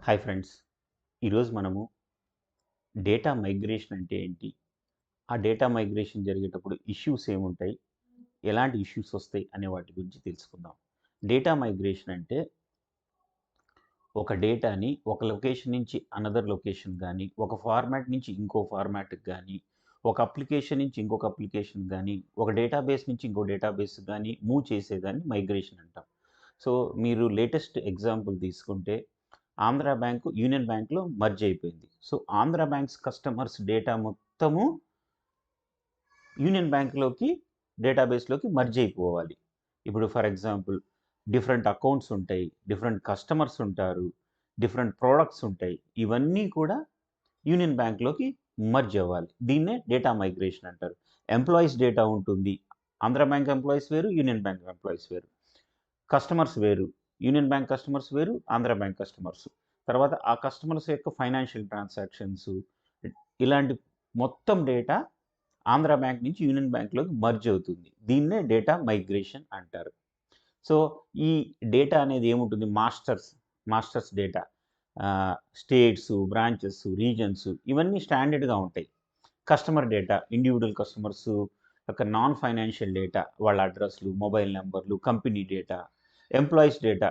Hi friends, ఈరోజు మనము data migration అంటే ఏంటి, ఆ డేటా మైగ్రేషన్ జరిగేటప్పుడు ఇష్యూస్ ఏముంటాయి, ఎలాంటి ఇష్యూస్ వస్తాయి అనే వాటి గురించి తెలుసుకుందాం. డేటా మైగ్రేషన్ అంటే ఒక డేటాని ఒక లొకేషన్ నుంచి అనదర్ లొకేషన్ కానీ, ఒక ఫార్మాట్ నుంచి ఇంకో ఫార్మాట్కి కానీ, ఒక అప్లికేషన్ నుంచి ఇంకొక అప్లికేషన్ కానీ, ఒక డేటాబేస్ నుంచి ఇంకో డేటాబేస్ కానీ మూవ్ చేసేదాన్ని మైగ్రేషన్ అంటాం. సో మీరు లేటెస్ట్ ఎగ్జాంపుల్ తీసుకుంటే ఆంధ్ర బ్యాంకు యూనియన్ బ్యాంక్లో మర్జ్ అయిపోయింది. So Andhra banks customers data మొత్తము యూనియన్ బ్యాంక్లోకి డేటాబేస్లోకి మర్జ్ అయిపోవాలి. ఇప్పుడు ఫర్ ఎగ్జాంపుల్ డిఫరెంట్ అకౌంట్స్ ఉంటాయి, డిఫరెంట్ కస్టమర్స్ ఉంటారు, డిఫరెంట్ ప్రోడక్ట్స్ ఉంటాయి. ఇవన్నీ కూడా యూనియన్ బ్యాంక్లోకి మర్జ్ అవ్వాలి. దీన్నే డేటా మైగ్రేషన్ అంటారు. ఎంప్లాయీస్ డేటా ఉంటుంది. ఆంధ్ర బ్యాంక్ ఎంప్లాయీస్ వేరు, యూనియన్ బ్యాంక్ ఎంప్లాయీస్ వేరు. కస్టమర్స్ వేరు, యూనియన్ బ్యాంక్ కస్టమర్స్ వేరు, ఆంధ్ర బ్యాంక్ కస్టమర్స్. తర్వాత ఆ కస్టమర్స్ యొక్క ఫైనాన్షియల్ ట్రాన్సాక్షన్స్, ఇలాంటి మొత్తం డేటా ఆంధ్ర బ్యాంక్ నుంచి యూనియన్ బ్యాంక్లోకి మర్జ్ అవుతుంది. దీన్నే డేటా మైగ్రేషన్ అంటారు. సో ఈ డేటా అనేది ఏముంటుంది, masters data, states, branches, reasons, ఇవన్నీ స్టాండర్డ్గా ఉంటాయి. కస్టమర్ డేటా, ఇండివిజువల్ కస్టమర్స్ యొక్క నాన్ ఫైనాన్షియల్ డేటా, వాళ్ళ అడ్రస్లు, మొబైల్ నెంబర్లు, company data, employees data,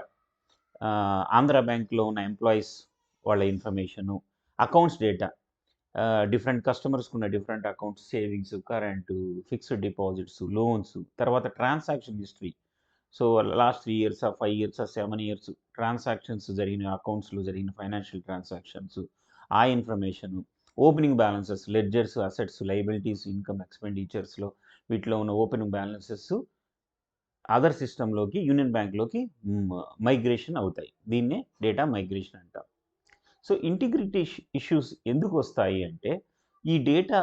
Andhra బ్యాంక్లో ఉన్న ఎంప్లాయీస్ వాళ్ళ ఇన్ఫర్మేషను, అకౌంట్స్ డేటా, డిఫరెంట్ కస్టమర్స్కి ఉన్న different accounts, savings, current, fixed deposits, loans, తర్వాత transaction history. So last 3 years, 5 years, 7 years transactions జరిగిన అకౌంట్స్లో జరిగిన ఫైనాన్షియల్ ట్రాన్సాక్షన్స్, ఆ information, opening balances, ledgers, assets, liabilities, income, ఎక్స్పెండిచర్స్లో వీటిలో ఉన్న ఓపెనింగ్ బ్యాలెన్సెస్ అదర్ సిస్టంలోకి, యూనియన్ బ్యాంక్లోకి మైగ్రేషన్ అవుతాయి. దీన్నే డేటా మైగ్రేషన్ అంటాం. సో ఇంటిగ్రిటీ ఇష్యూస్ ఎందుకు వస్తాయి అంటే, ఈ డేటా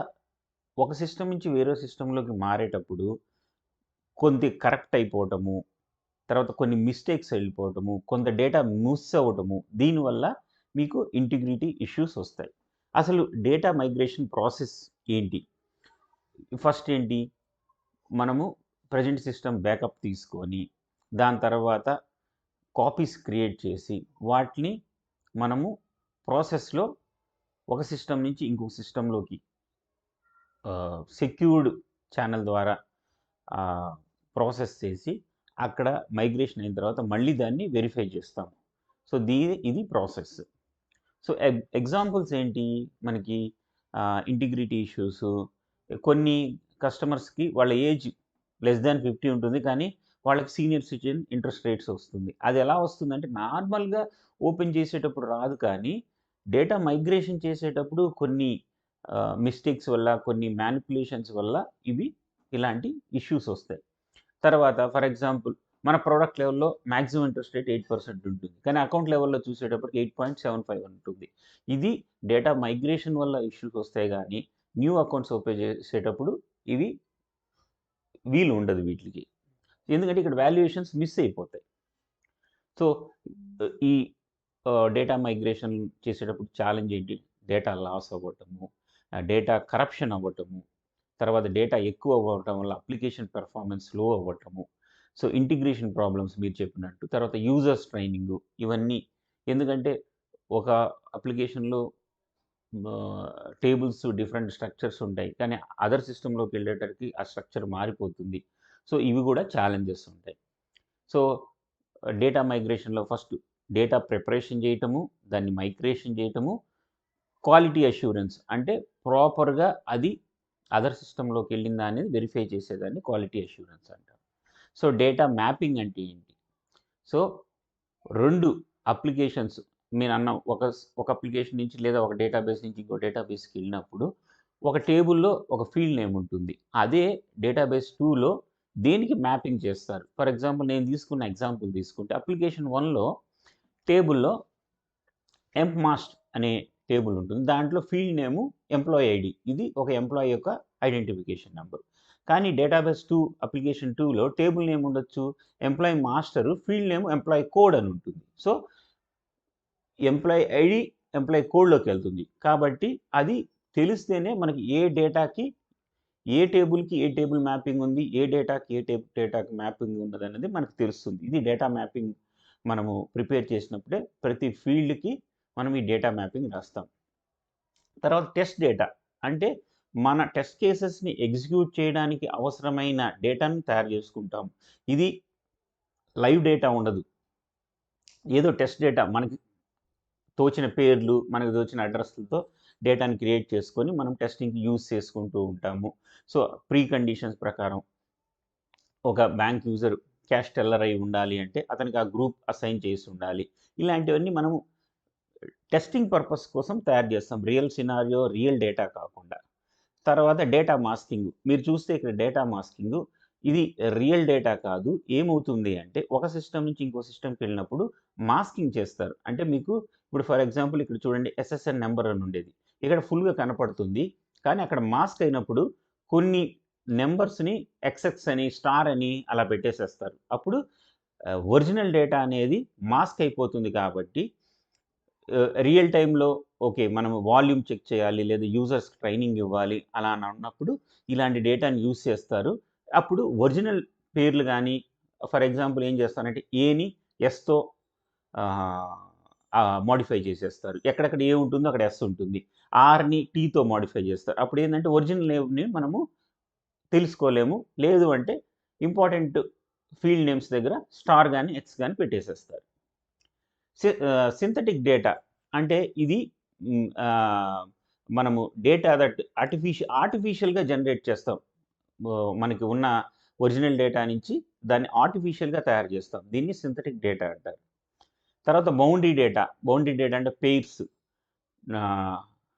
ఒక సిస్టమ్ నుంచి వేరే సిస్టంలోకి మారేటప్పుడు కొంత కరెక్ట్ అయిపోవటము, తర్వాత కొన్ని మిస్టేక్స్ వెళ్ళిపోవటము, కొంత డేటా మిస్ అవ్వటము, దీనివల్ల మీకు ఇంటిగ్రిటీ ఇష్యూస్ వస్తాయి. అసలు డేటా మైగ్రేషన్ ప్రాసెస్ ఏంటి? ఫస్ట్ ఏంటి, మనము ప్రజెంట్ సిస్టమ్ బ్యాకప్ తీసుకొని దాని తర్వాత కాపీస్ క్రియేట్ చేసి వాటిని మనము ప్రాసెస్లో ఒక సిస్టమ్ నుంచి ఇంకొక సిస్టంలోకి సెక్యూర్డ్ ఛానల్ ద్వారా ప్రాసెస్ చేసి అక్కడ మైగ్రేషన్ అయిన తర్వాత మళ్ళీ దాన్ని వెరిఫై చేస్తాము. సో ఇది ప్రాసెస్. సో ఎగ్జాంపుల్స్ ఏంటి మనకి, ఇంటిగ్రిటీ ఇష్యూస్, కొన్ని కస్టమర్స్కి వాళ్ళ ఏజ్ <50 ఉంటుంది, కానీ వాళ్ళకి సీనియర్ సిటిజన్ ఇంట్రెస్ట్ రేట్స్ వస్తుంది. అది ఎలా వస్తుందంటే నార్మల్గా ఓపెన్ చేసేటప్పుడు రాదు, కానీ డేటా మైగ్రేషన్ చేసేటప్పుడు కొన్ని మిస్టేక్స్ వల్ల, కొన్ని మ్యానిపులేషన్స్ వల్ల ఇలాంటి ఇష్యూస్ వస్తాయి. తర్వాత ఫర్ ఎగ్జాంపుల్ మన ప్రోడక్ట్ లెవెల్లో మ్యాక్సిమం ఇంట్రెస్ట్ రేట్ 8% ఉంటుంది, కానీ అకౌంట్ లెవెల్లో చూసేటప్పటికి 8.75 ఉంటుంది. ఇది డేటా మైగ్రేషన్ వల్ల ఇష్యూస్ వస్తాయి, కానీ న్యూ అకౌంట్స్ ఓపెన్ చేసేటప్పుడు ఇవి వీలు ఉండదు వీటికి, ఎందుకంటే ఇక్కడ వాల్యుయేషన్స్ మిస్ అయిపోతాయి. సో ఈ డేటా మైగ్రేషన్ చేసేటప్పుడు ఛాలెంజ్ ఏంటి, డేటా లాస్ అవ్వటము, డేటా కరప్షన్ అవ్వటము, తర్వాత డేటా ఎక్కువ అవ్వటం వల్ల అప్లికేషన్ పెర్ఫార్మెన్స్ స్లో అవ్వటము, సో ఇంటిగ్రేషన్ ప్రాబ్లమ్స్ మీరు చెప్పినట్టు, తర్వాత యూజర్స్ ట్రైనింగు, ఇవన్నీ. ఎందుకంటే ఒక అప్లికేషన్లో టేబుల్స్ డిఫరెంట్ స్ట్రక్చర్స్ ఉంటాయి, కానీ అదర్ సిస్టంలోకి వెళ్ళేటరికి ఆ స్ట్రక్చర్ మారిపోతుంది. సో ఇవి కూడా ఛాలెంజెస్ ఉంటాయి. సో డేటా మైగ్రేషన్లో ఫస్ట్ డేటా ప్రిపరేషన్ చేయటము, దాన్ని మైగ్రేషన్ చేయటము, క్వాలిటీ అష్యూరెన్స్ అంటే ప్రాపర్గా అది అదర్ సిస్టంలోకి వెళ్ళిందా అనేది వెరిఫై చేసేదాన్ని క్వాలిటీ అష్యూరెన్స్ అంటారు. సో డేటా మ్యాపింగ్ అంటే ఏంటి, సో 2 అప్లికేషన్స్ మీరు అన్న ఒక అప్లికేషన్ నుంచి లేదా ఒక డేటాబేస్ నుంచి ఇంకో డేటాబేస్కి వెళ్ళినప్పుడు ఒక టేబుల్లో ఒక ఫీల్డ్ నేమ్ ఉంటుంది, అదే డేటాబేస్ 2లో దేనికి మ్యాపింగ్ చేస్తారు. ఫర్ ఎగ్జాంపుల్ నేను తీసుకున్న ఎగ్జాంపుల్ తీసుకుంటే అప్లికేషన్ 1లో టేబుల్లో ఎంప్మాస్ట్ అనే టేబుల్ ఉంటుంది, దాంట్లో ఫీల్డ్ నేము ఎంప్లాయీ ఐడి, ఇది ఒక ఎంప్లాయీ యొక్క ఐడెంటిఫికేషన్ నెంబర్. కానీ డేటాబేస్ 2 అప్లికేషన్ 2లో టేబుల్ నేమ్ ఉండొచ్చు employee master, field name employee code అని ఉంటుంది. సో ఎంప్లాయీ ఐడి ఎంప్లాయీ కోడ్లోకి వెళ్తుంది, కాబట్టి అది తెలిస్తేనే మనకి ఏ డేటాకి ఏ టేబుల్కి ఏ టేబుల్ మ్యాపింగ్ ఉంది, ఏ డేటాకి ఏ డేటాకి మ్యాపింగ్ ఉన్నది అనేది మనకు తెలుస్తుంది. ఇది డేటా మ్యాపింగ్ మనము ప్రిపేర్ చేసినప్పుడే ప్రతి ఫీల్డ్కి మనం ఈ డేటా మ్యాపింగ్ రాస్తాం. తర్వాత టెస్ట్ డేటా అంటే మన టెస్ట్ కేసెస్ని ఎగ్జిక్యూట్ చేయడానికి అవసరమైన డేటాను తయారు చేసుకుంటాం. ఇది లైవ్ డేటా ఉండదు. ఏదో టెస్ట్ డేటా మనకి తోచిన పేర్లు, మనకు తోచిన అడ్రస్లతో డేటాని క్రియేట్ చేసుకొని మనం టెస్టింగ్కి యూజ్ చేసుకుంటూ ఉంటాము. సో ప్రీ కండిషన్స్ ప్రకారం ఒక బ్యాంక్ యూజర్ క్యాష్ టెల్లర్ అయి ఉండాలి అంటే అతనికి ఆ గ్రూప్ అసైన్ చేసి ఉండాలి. ఇలాంటివన్నీ మనము టెస్టింగ్ పర్పస్ కోసం తయారు చేస్తాం. రియల్ సినారియో, రియల్ డేటా కాకుండా. తర్వాత డేటా మాస్కింగ్. మీరు చూస్తే ఇక్కడ డేటా మాస్కింగ్ ఇది రియల్ డేటా కాదు. ఏమవుతుంది అంటే ఒక సిస్టమ్ నుంచి ఇంకో సిస్టమ్కి వెళ్ళినప్పుడు మాస్కింగ్ చేస్తారు. అంటే మీకు ఇప్పుడు ఫర్ ఎగ్జాంపుల్ ఇక్కడ చూడండి ఎస్ఎస్ఎన్ నెంబర్ అని ఉండేది. ఇక్కడ ఫుల్గా కనపడుతుంది. కానీ అక్కడ మాస్క్ అయినప్పుడు కొన్ని నెంబర్స్ని ఎక్స్ఎక్స్ అని, స్టార్ అని అలా పెట్టేసేస్తారు. అప్పుడు ఒరిజినల్ డేటా అనేది మాస్క్ అయిపోతుంది కాబట్టి రియల్ టైంలో ఓకే మనం వాల్యూమ్ చెక్ చేయాలి, లేదా యూజర్స్ ట్రైనింగ్ ఇవ్వాలి అలా అని అన్నప్పుడు ఇలాంటి డేటాని యూజ్ చేస్తారు. అప్పుడు ఒరిజినల్ పేర్లు కానీ ఫర్ ఎగ్జాంపుల్ ఏం చేస్తారంటే ఏని ఎస్తో మోడిఫై చేసేస్తారు. ఎక్కడెక్కడ ఏ ఉంటుందో అక్కడ ఎస్ ఉంటుంది. ఆర్ని టీతో మోడిఫై చేస్తారు. అప్పుడు ఏంటంటే ఒరిజినల్ నేమ్ని మనము తెలుసుకోలేము. లేదు అంటే ఇంపార్టెంట్ ఫీల్డ్ నేమ్స్ దగ్గర స్టార్ కానీ ఎక్స్ కానీ పెట్టేసేస్తారు. సింథటిక్ డేటా అంటే ఇది మనము డేటా దట్ ఆర్టిఫిషియల్గా జనరేట్ చేస్తాం. మనకి ఉన్న ఒరిజినల్ డేటా నుంచి దాన్ని ఆర్టిఫిషియల్గా తయారు చేస్తాం. దీన్ని సింథటిక్ డేటా అంటారు. తర్వాత బౌండరీ డేటా అంటే పెయిర్స్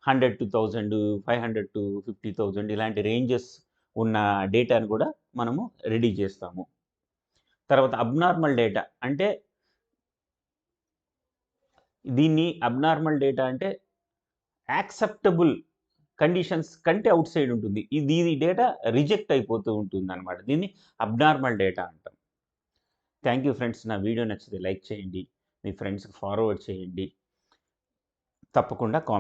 100 to 1000, 500 to 50,000 ఇలాంటి రేంజెస్ ఉన్న డేటాను కూడా మనము రెడీ చేస్తాము. తర్వాత అబ్నార్మల్ డేటా అంటే దీన్ని అబ్నార్మల్ డేటా అంటే యాక్సెప్టబుల్ కండిషన్స్ కంటే అవుట్ సైడ్ ఉంటుంది. ఇది డేటా రిజెక్ట్ అయిపోతూ ఉంటుందన్నమాట. దీన్ని అబ్నార్మల్ డేటా అంటాం. Thank you friends. నా వీడియో నచ్చితే లైక్ చేయండి, మీ ఫ్రెండ్స్కి ఫార్వర్డ్ చేయండి, తప్పకుండా కామెంట్